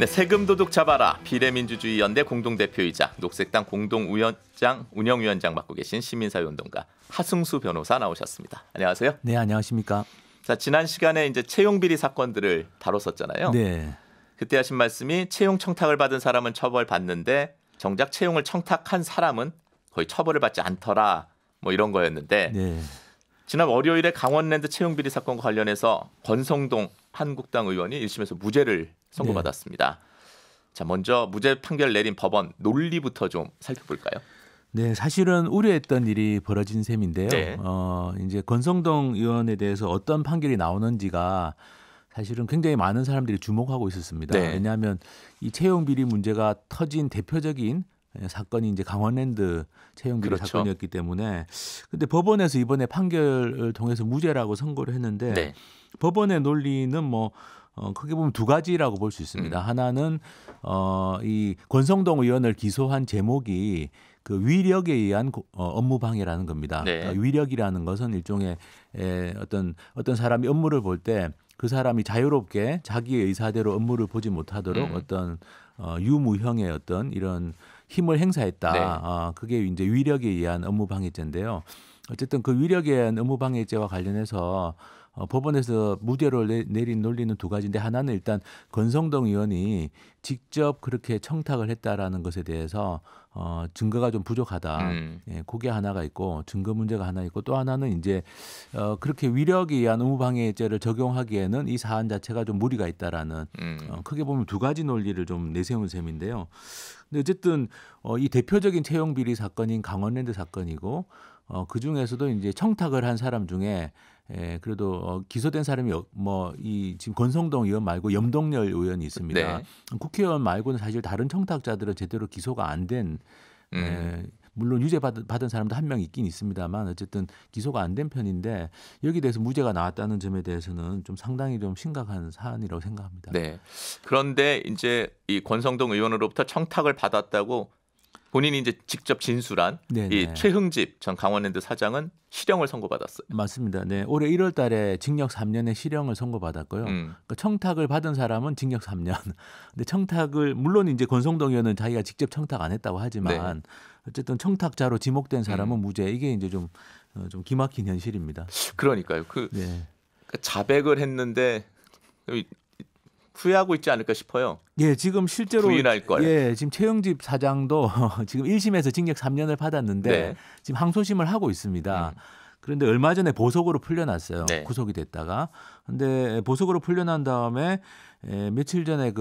네, 세금 도둑 잡아라. 비례민주주의 연대 공동대표이자 녹색당 운영위원장 맡고 계신 시민사회운동가 하승수 변호사 나오셨습니다. 안녕하세요. 네, 안녕하십니까. 자, 지난 시간에 이제 채용비리 사건들을 다뤘었잖아요. 네. 그때 하신 말씀이 채용 청탁을 받은 사람은 처벌받는데 정작 채용을 청탁한 사람은 거의 처벌을 받지 않더라. 뭐 이런 거였는데 네. 지난 월요일에 강원랜드 채용비리 사건과 관련해서 권성동 한국당 의원이 1심에서 무죄를 선고받았습니다. 자, 먼저 무죄 판결 내린 법원 논리부터 좀 살펴볼까요? 네, 사실은 우려했던 일이 벌어진 셈인데요. 네. 이제 권성동 의원에 대해서 어떤 판결이 나오는지가 사실은 굉장히 많은 사람들이 주목하고 있었습니다. 네. 왜냐하면 이 채용 비리 문제가 터진 대표적인 사건이 이제 강원랜드 채용 비리 그렇죠. 사건이었기 때문에 근데 법원에서 이번에 판결을 통해서 무죄라고 선고를 했는데 네. 법원의 논리는 뭐 크게 보면 두 가지라고 볼 수 있습니다. 하나는 이 권성동 의원을 기소한 제목이 그 위력에 의한 업무 방해라는 겁니다. 네. 위력이라는 것은 일종의 어떤 사람이 업무를 볼 때 그 사람이 자유롭게 자기의 의사대로 업무를 보지 못하도록 어떤 유무형의 어떤 이런 힘을 행사했다. 네. 그게 이제 위력에 의한 업무 방해죄인데요. 어쨌든 그 위력에 의한 업무 방해죄와 관련해서 법원에서 무죄를 내린 논리는 두 가지인데 하나는 일단 권성동 의원이 직접 그렇게 청탁을 했다라는 것에 대해서 증거가 좀 부족하다. 예, 그게 하나가 있고 증거 문제가 하나 있고 또 하나는 이제 그렇게 위력에 의한 업무방해죄를 적용하기에는 이 사안 자체가 좀 무리가 있다라는 크게 보면 두 가지 논리를 좀 내세운 셈인데요. 근데 어쨌든 이 대표적인 채용 비리 사건인 강원랜드 사건이고 그 중에서도 이제 청탁을 한 사람 중에 그래도 기소된 사람이 이 지금 권성동 의원 말고 염동열 의원이 있습니다. 네. 국회의원 말고는 사실 다른 청탁자들은 제대로 기소가 안 된 물론 유죄 받은 사람도 한 명 있긴 있습니다만 어쨌든 기소가 안 된 편인데 여기 대해서 무죄가 나왔다는 점에 대해서는 좀 상당히 좀 심각한 사안이라고 생각합니다. 네. 그런데 이제 이 권성동 의원으로부터 청탁을 받았다고 본인이 이제 직접 진술한 네네. 이 최흥집 전 강원랜드 사장은 실형을 선고받았어요. 맞습니다. 네, 올해 1월 달에 징역 3년의 실형을 선고받았고요. 그러니까 청탁을 받은 사람은 징역 3년. 근데 청탁을 물론 이제 권성동 의원은 자기가 직접 청탁 안 했다고 하지만 네. 어쨌든 청탁자로 지목된 사람은 무죄. 이게 이제 좀 기막힌 현실입니다. 그러니까요. 네. 자백을 했는데 후회하고 있지 않을까 싶어요. 예, 지금 실제로 부인할 걸. 예, 지금 최영집 사장도 지금 1심에서 징역 3년을 받았는데 네. 지금 항소심을 하고 있습니다. 그런데 얼마 전에 보석으로 풀려났어요. 네. 구속이 됐다가. 근데 보석으로 풀려난 다음에 며칠 전에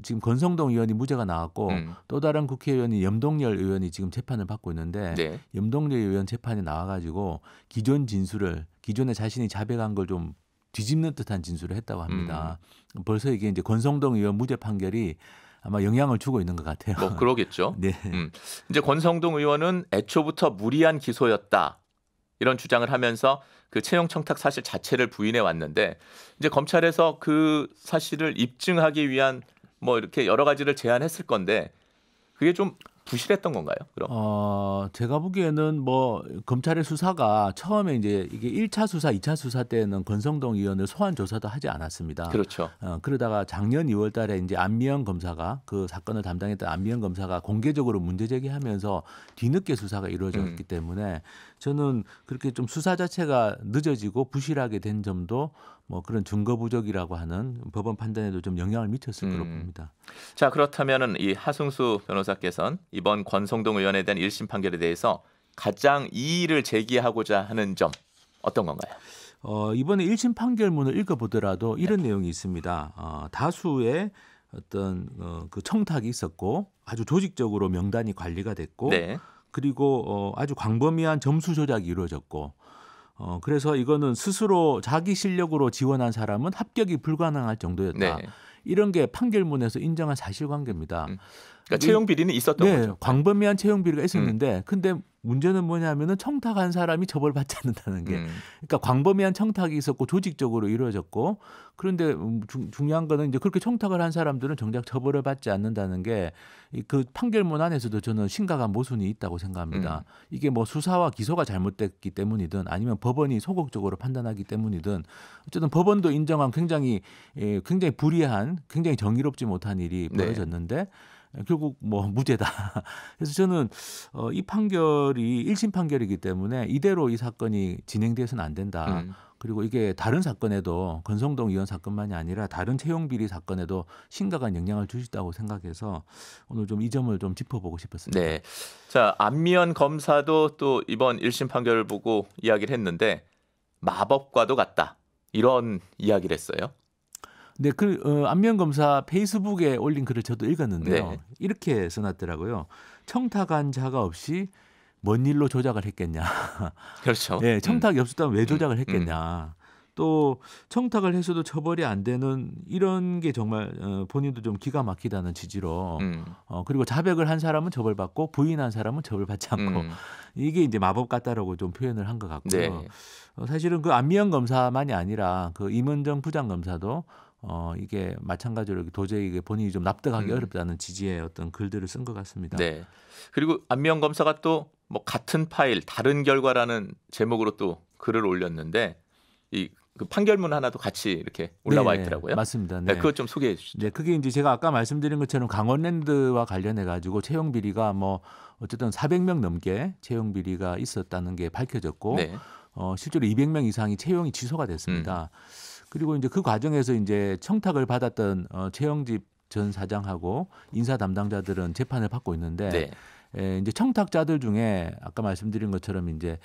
지금 권성동 의원이 무죄가 나왔고 또 다른 국회의원이 염동열 의원이 지금 재판을 받고 있는데 네. 염동열 의원 재판에 나와가지고 기존에 자신이 자백한 걸 좀 뒤집는 듯한 진술을 했다고 합니다. 벌써 이게 이제 권성동 의원 무죄 판결이 아마 영향을 주고 있는 것 같아요. 뭐 그러겠죠. 네. 이제 권성동 의원은 애초부터 무리한 기소였다. 이런 주장을 하면서 그 채용 청탁 사실 자체를 부인해 왔는데 이제 검찰에서 그 사실을 입증하기 위한 뭐 이렇게 여러 가지를 제안했을 건데 그게 좀 부실했던 건가요? 그럼? 제가 보기에는 뭐 검찰의 수사가 처음에 이제 이게 1차 수사, 2차 수사 때는 권성동 의원을 소환 조사도 하지 않았습니다. 그렇죠. 그러다가 작년 2월 달에 이제 안미영 검사가 그 사건을 담당했던 안미영 검사가 공개적으로 문제 제기하면서 뒤늦게 수사가 이루어졌기 때문에 저는 그렇게 좀 수사 자체가 늦어지고 부실하게 된 점도 뭐 그런 증거 부족이라고 하는 법원 판단에도 좀 영향을 미쳤을 거로 봅니다. 자, 그렇다면은 이 하승수 변호사께서는 이번 권성동 의원에 대한 1심 판결에 대해서 가장 이의를 제기하고자 하는 점 어떤 건가요? 이번에 1심 판결문을 읽어보더라도 이런 내용이 있습니다. 다수의 어떤 그 청탁이 있었고 아주 조직적으로 명단이 관리가 됐고 네. 그리고 아주 광범위한 점수 조작이 이루어졌고 그래서 이거는 스스로 자기 실력으로 지원한 사람은 합격이 불가능할 정도였다. 네. 이런 게 판결문에서 인정한 사실관계입니다. 그러니까 채용 비리는 있었던 네, 거죠. 광범위한 채용 비리가 있었는데 근데 문제는 뭐냐면은 청탁한 사람이 처벌받지 않는다는 게. 음. 그러니까 광범위한 청탁이 있었고 조직적으로 이루어졌고 그런데 중요한 거는 이제 그렇게 청탁을 한 사람들은 정작 처벌을 받지 않는다는 게 그 판결문 안에서도 저는 심각한 모순이 있다고 생각합니다. 이게 뭐 수사와 기소가 잘못됐기 때문이든 아니면 법원이 소극적으로 판단하기 때문이든 어쨌든 법원도 인정한 굉장히 불이한 굉장히 정의롭지 못한 일이 네. 벌어졌는데 결국 뭐 무죄다. 그래서 저는 이 판결이 1심 판결이기 때문에 이대로 이 사건이 진행돼서는 안 된다. 그리고 이게 다른 사건에도 권성동 의원 사건만이 아니라 다른 채용 비리 사건에도 심각한 영향을 줄 수 있다고 생각해서 오늘 좀 이 점을 좀 짚어보고 싶었습니다. 네. 자, 안미연 검사도 또 이번 1심 판결을 보고 이야기를 했는데 마법과도 같다. 이런 이야기를 했어요. 네, 안미연 검사 페이스북에 올린 글을 저도 읽었는데요. 네. 이렇게 써놨더라고요. 청탁한 자가 없이 뭔 일로 조작을 했겠냐. 그렇죠. 네, 청탁이 없었다면 왜 조작을 했겠냐. 또 청탁을 해서도 처벌이 안 되는 이런 게 정말 본인도 좀 기가 막히다는 취지로 그리고 자백을 한 사람은 처벌받고 부인한 사람은 처벌받지 않고 이게 이제 마법 같다라고 좀 표현을 한 것 같고요. 네. 사실은 그 안미연 검사만이 아니라 그 임은정 부장검사도 이게 마찬가지로 도저히 이게 본인이 좀 납득하기 어렵다는 지지의 어떤 글들을 쓴 것 같습니다. 네. 그리고 안미연 검사가 또 뭐 같은 파일 다른 결과라는 제목으로 또 글을 올렸는데 그 판결문 하나도 같이 이렇게 올라와 네, 있더라고요. 맞습니다. 네, 네. 그것 좀 소개해 주시죠. 네, 그게 이제 제가 아까 말씀드린 것처럼 강원랜드와 관련해 가지고 채용 비리가 뭐 어쨌든 400명 넘게 채용 비리가 있었다는 게 밝혀졌고 네. 실제로 200명 이상이 채용이 취소가 됐습니다. 그리고 이제 그 과정에서 이제 청탁을 받았던 최영집 전 사장하고 인사 담당자들은 재판을 받고 있는데 네. 이제 청탁자들 중에 아까 말씀드린 것처럼 이제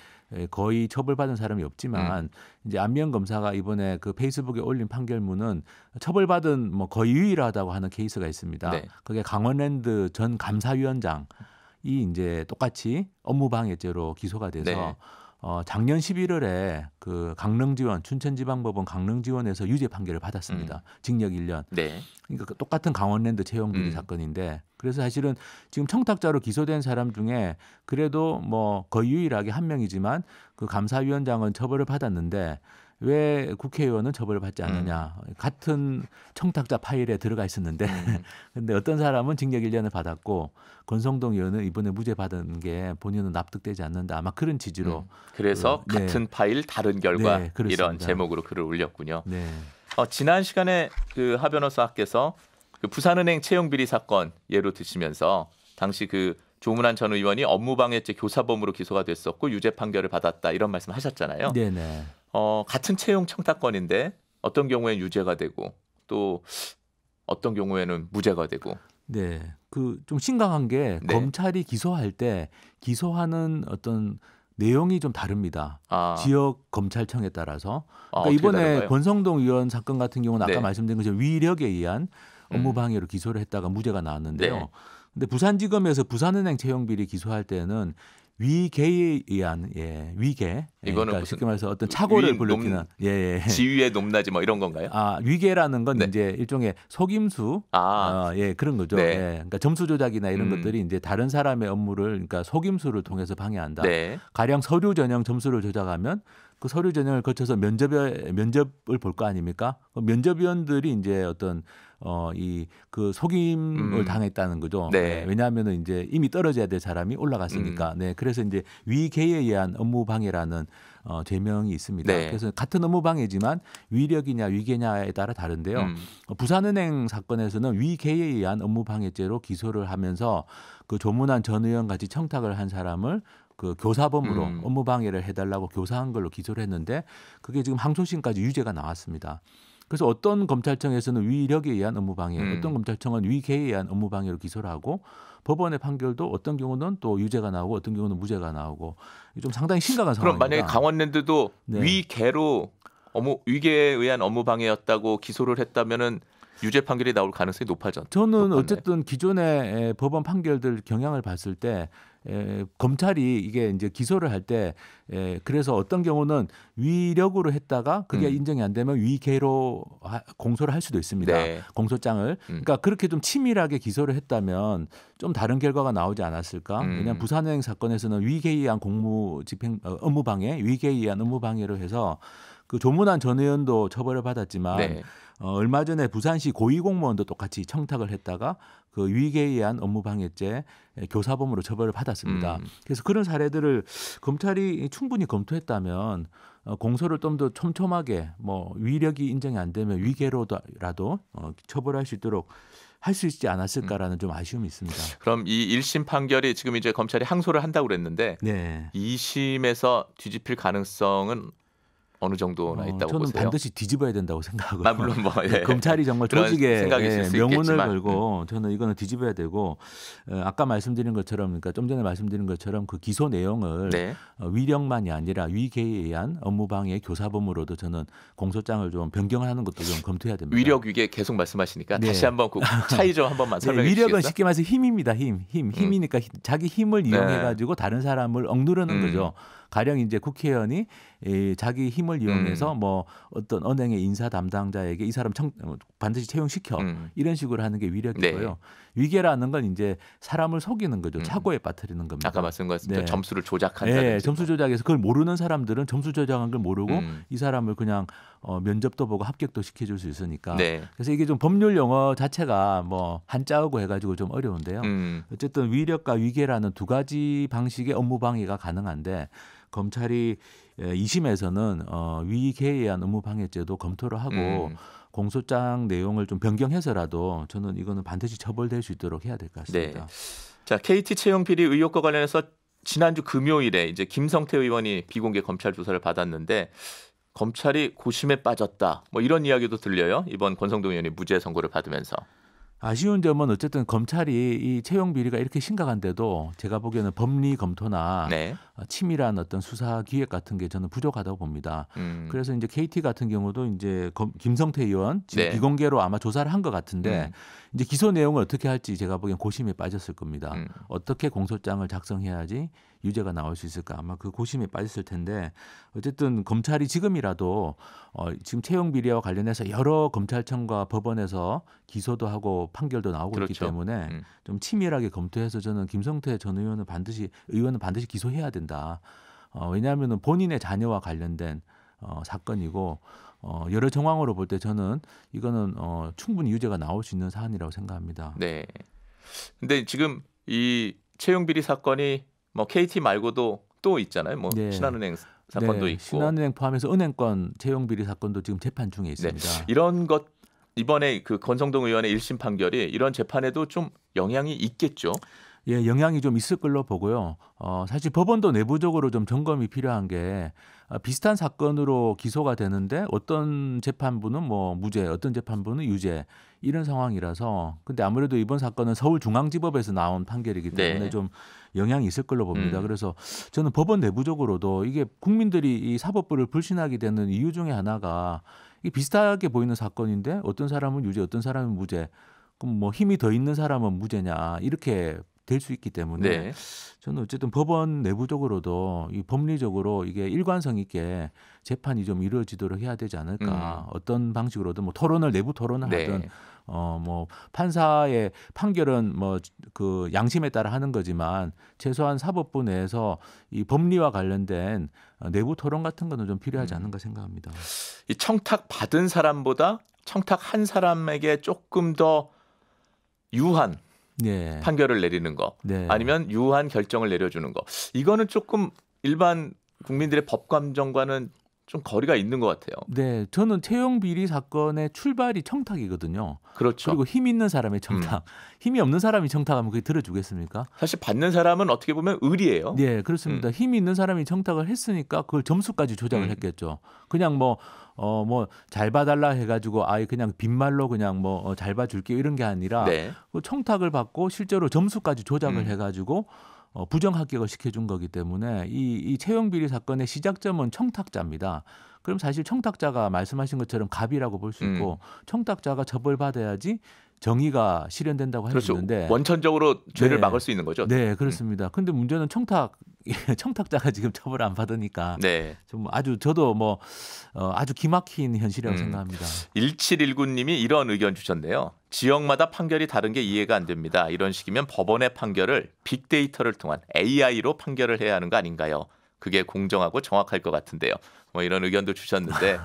거의 처벌받은 사람이 없지만 이제 안미연 검사가 이번에 그 페이스북에 올린 판결문은 처벌받은 뭐 거의 유일하다고 하는 케이스가 있습니다. 네. 그게 강원랜드 전 감사위원장이 이제 똑같이 업무방해죄로 기소가 돼서 네. 작년 11월에 그 강릉지원 춘천지방법원 강릉지원에서 유죄 판결을 받았습니다. 징역 1년. 네. 그러니까 똑같은 강원랜드 채용 비리 사건인데 그래서 사실은 지금 청탁자로 기소된 사람 중에 그래도 뭐 거의 유일하게 한 명이지만 그 감사위원장은 처벌을 받았는데 왜 국회의원은 처벌을 받지 않느냐. 같은 청탁자 파일에 들어가 있었는데 근데 어떤 사람은 징역 1년을 받았고 권성동 의원은 이번에 무죄 받은 게 본인은 납득되지 않는다. 아마 그런 취지로. 그래서 네. 같은 파일 다른 결과 네, 그렇습니다. 이런 제목으로 글을 올렸군요. 네. 지난 시간에 그 하 변호사께서 그 부산은행 채용 비리 사건 예로 드시면서 당시 그 조문환 전 의원이 업무방해죄 교사범으로 기소가 됐었고 유죄 판결을 받았다 이런 말씀하셨잖아요. 네네. 같은 채용 청탁건인데 어떤 경우에는 유죄가 되고 또 어떤 경우에는 무죄가 되고. 네. 그 좀 심각한 게 네. 검찰이 기소할 때 기소하는 어떤 내용이 좀 다릅니다. 아, 지역 검찰청에 따라서. 그러니까 어떻게 이번에 다른가요? 권성동 의원 사건 같은 경우는 아까 네. 말씀드린 것처럼 위력에 의한 업무방해로 기소를 했다가 무죄가 나왔는데요. 네. 근데 부산지검에서 부산은행 채용 비리 기소할 때는 위계에 의한 위계. 이거는 그러니까 무슨 쉽게 말해서 어떤 착오를 위인 불러키는 지위의 높낮이 뭐 이런 건가요? 위계라는 건 네. 이제 일종의 속임수 그런 거죠. 네. 그러니까 점수 조작이나 이런 것들이 이제 다른 사람의 업무를 그러니까 속임수를 통해서 방해한다. 네. 가령 서류 전형 점수를 조작하면 그 서류 전형을 거쳐서 면접을 볼 거 아닙니까? 면접위원들이 이제 어떤 그 속임을 당했다는 거죠. 네. 왜냐하면은 이제 이미 떨어져야 될 사람이 올라갔으니까. 네. 그래서 이제 위계에 의한 업무 방해라는 죄명이 있습니다. 네. 그래서 같은 업무 방해지만 위력이냐 위계냐에 따라 다른데요. 부산은행 사건에서는 위계에 의한 업무 방해죄로 기소를 하면서 그 조문환 전 의원 같이 청탁을 한 사람을 그 교사범으로 업무 방해를 해달라고 교사한 걸로 기소를 했는데 그게 지금 항소심까지 유죄가 나왔습니다. 그래서 어떤 검찰청에서는 위력에 의한 업무 방해, 어떤 검찰청은 위계에 의한 업무 방해로 기소를 하고 법원의 판결도 어떤 경우는 또 유죄가 나오고 어떤 경우는 무죄가 나오고 좀 상당히 심각한 그럼 상황입니다. 만약에 강원랜드도 네. 위계로 위계에 의한 업무 방해였다고 기소를 했다면은 유죄 판결이 나올 가능성이 저는 높았네요. 어쨌든 기존의 법원 판결들 경향을 봤을 때 검찰이 이게 이제 기소를 할 때 그래서 어떤 경우는 위력으로 했다가 그게 인정이 안 되면 위계로 공소를 할 수도 있습니다. 네. 공소장을. 그러니까 그렇게 좀 치밀하게 기소를 했다면 좀 다른 결과가 나오지 않았을까? 왜냐하면 부산행 사건에서는 위계에 의한 업무방해, 위계에 의한 업무방해로 해서 그 조문환 전 의원도 처벌을 받았지만 네. 얼마 전에 부산시 고위공무원도 똑같이 청탁을 했다가 그 위계에 의한 업무방해죄 교사범으로 처벌을 받았습니다. 그래서 그런 사례들을 검찰이 충분히 검토했다면 공소를 좀 더 촘촘하게 뭐 위력이 인정이 안 되면 위계로라도 처벌할 수 있도록 할 수 있지 않았을까라는 좀 아쉬움이 있습니다. 그럼 이 1심 판결이 지금 이제 검찰이 항소를 한다고 그랬는데 네. 2심에서 뒤집힐 가능성은 어느 정도나 있다고 저는 보세요? 반드시 뒤집어야 된다고 생각하고요. 물론 뭐 예. 검찰이 정말 그런 조직에 생각이 있을 수 명운을 있겠지만. 걸고 저는 이거는 뒤집어야 되고 아까 말씀드린 것처럼 그러니까 좀 전에 말씀드린 것처럼 그 기소 내용을 네. 위력만이 아니라 위계에 의한 업무방해 교사범으로도 저는 공소장을 좀 변경을 하는 것도 좀 검토해야 됩니다. 위력 위계 계속 말씀하시니까 네. 다시 한번 그 차이 좀 한 번만 설명해 위력은 주시겠어요? 쉽게 말해서 힘입니다. 힘이니까 자기 힘을 이용해 가지고 다른 사람을 억누르는 거죠. 가령 이제 국회의원이 자기 힘을 이용해서 뭐 어떤 은행의 인사 담당자에게 이 사람 반드시 채용시켜 이런 식으로 하는 게 위력이고요. 네. 위계라는 건 이제 사람을 속이는 거죠. 착오에 빠뜨리는 겁니다. 아까 말씀하신 네. 점수를 조작한다든지. 네, 점수 조작해서 그걸 모르는 사람들은 점수 조작한 걸 모르고 이 사람을 그냥 면접도 보고 합격도 시켜줄 수 있으니까. 네. 그래서 이게 좀 법률 용어 자체가 뭐 한자어고 해가지고 좀 어려운데요. 어쨌든 위력과 위계라는 두 가지 방식의 업무 방해가 가능한데 검찰이 2심에서는 위계에 의한 업무 방해죄도 검토를 하고 공소장 내용을 좀 변경해서라도 저는 이거는 반드시 처벌될 수 있도록 해야 될 것 같습니다. 네. 자, KT 채용 비리 의혹과 관련해서 지난주 금요일에 이제 김성태 의원이 비공개 검찰 조사를 받았는데 검찰이 고심에 빠졌다. 뭐 이런 이야기도 들려요. 이번 권성동 의원이 무죄 선고를 받으면서. 아쉬운 점은 어쨌든 검찰이 이 채용 비리가 이렇게 심각한데도 제가 보기에는 법리 검토나 네. 치밀한 어떤 수사 기획 같은 게 저는 부족하다고 봅니다. 그래서 이제 KT 같은 경우도 이제 김성태 의원 지금 네. 비공개로 아마 조사를 한 것 같은데 이제 기소 내용을 어떻게 할지 제가 보기엔 고심에 빠졌을 겁니다. 어떻게 공소장을 작성해야지 유죄가 나올 수 있을까 아마 그 고심에 빠졌을 텐데 어쨌든 검찰이 지금이라도 지금 채용 비리와 관련해서 여러 검찰청과 법원에서 기소도 하고 판결도 나오고 있기 그렇죠. 때문에 좀 치밀하게 검토해서 저는 김성태 전 의원은 반드시 기소해야 된다. 왜냐하면 본인의 자녀와 관련된 사건이고 여러 정황으로 볼 때 저는 이거는 충분히 유죄가 나올 수 있는 사안이라고 생각합니다. 네. 근데 지금 이 채용 비리 사건이 뭐 KT 말고도 또 있잖아요. 뭐 네. 신한은행 사건도 있고. 신한은행 포함해서 은행권 채용 비리 사건도 지금 재판 중에 네. 있습니다. 이런 것 이번에 그 권성동 의원의 1심 판결이 이런 재판에도 좀 영향이 있겠죠. 예, 영향이 좀 있을 걸로 보고요. 사실 법원도 내부적으로 좀 점검이 필요한 게 비슷한 사건으로 기소가 되는데 어떤 재판부는 뭐 무죄, 어떤 재판부는 유죄 이런 상황이라서 근데 아무래도 이번 사건은 서울중앙지법에서 나온 판결이기 때문에 네. 좀 영향이 있을 걸로 봅니다. 그래서 저는 법원 내부적으로도 이게 국민들이 이 사법부를 불신하게 되는 이유 중에 하나가 이게 비슷하게 보이는 사건인데 어떤 사람은 유죄, 어떤 사람은 무죄. 그럼 뭐 힘이 더 있는 사람은 무죄냐 이렇게 될 수 있기 때문에 네. 저는 어쨌든 법원 내부적으로도 이 법리적으로 이게 일관성 있게 재판이 좀 이루어지도록 해야 되지 않을까. 어떤 방식으로든 뭐 내부 토론을 네. 하든 뭐 판사의 판결은 뭐 그 양심에 따라 하는 거지만 최소한 사법부 내에서 이 법리와 관련된 내부 토론 같은 거는 좀 필요하지 않은가 생각합니다. 이 청탁 받은 사람보다 청탁한 사람에게 조금 더 유한 네. 판결을 내리는 거 네. 아니면 유한 결정을 내려주는 거 이거는 조금 일반 국민들의 법 감정과는 좀 거리가 있는 것 같아요. 네, 저는 채용 비리 사건의 출발이 청탁이거든요. 그렇죠. 그리고 힘 있는 사람의 청탁, 힘이 없는 사람이 청탁하면 그게 들어주겠습니까? 사실 받는 사람은 어떻게 보면 의리예요. 네, 그렇습니다. 힘이 있는 사람이 청탁을 했으니까 그걸 점수까지 조작을 했겠죠. 그냥 뭐 잘 봐달라 해가지고 아예 그냥 빈말로 그냥 잘 봐줄게 이런 게 아니라 네. 그 청탁을 받고 실제로 점수까지 조작을 해가지고 부정 합격을 시켜준 거기 때문에 이 채용 비리 사건의 시작점은 청탁자입니다. 그럼 사실 청탁자가 말씀하신 것처럼 갑이라고 볼 수 있고 청탁자가 처벌받아야지 정의가 실현된다고 할 수 그렇죠. 있는데 원천적으로 죄를 네. 막을 수 있는 거죠. 네, 그렇습니다. 근데 문제는 청탁자가 지금 처벌을 안 받으니까 네. 좀 아주 저도 뭐 아주 기막힌 현실이라고 생각합니다. 1719님이 이런 의견 주셨네요. 지역마다 판결이 다른 게 이해가 안 됩니다. 이런 식이면 법원의 판결을 빅데이터를 통한 AI로 판결을 해야 하는 거 아닌가요? 그게 공정하고 정확할 것 같은데요. 뭐 이런 의견도 주셨는데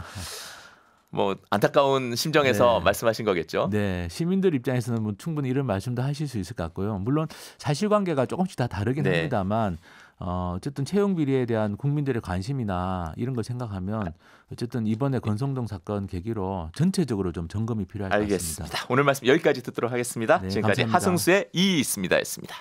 뭐 안타까운 심정에서 네. 말씀하신 거겠죠. 네, 시민들 입장에서는 뭐 충분히 이런 말씀도 하실 수 있을 것 같고요. 물론 사실관계가 조금씩 다 다르긴 네. 합니다만 어쨌든 채용 비리에 대한 국민들의 관심이나 이런 걸 생각하면 어쨌든 이번에 권성동 사건 계기로 전체적으로 좀 점검이 필요할 것 같습니다. 알겠습니다. 오늘 말씀 여기까지 듣도록 하겠습니다. 네, 지금까지 감사합니다. 하승수의 이익 있습니다였습니다.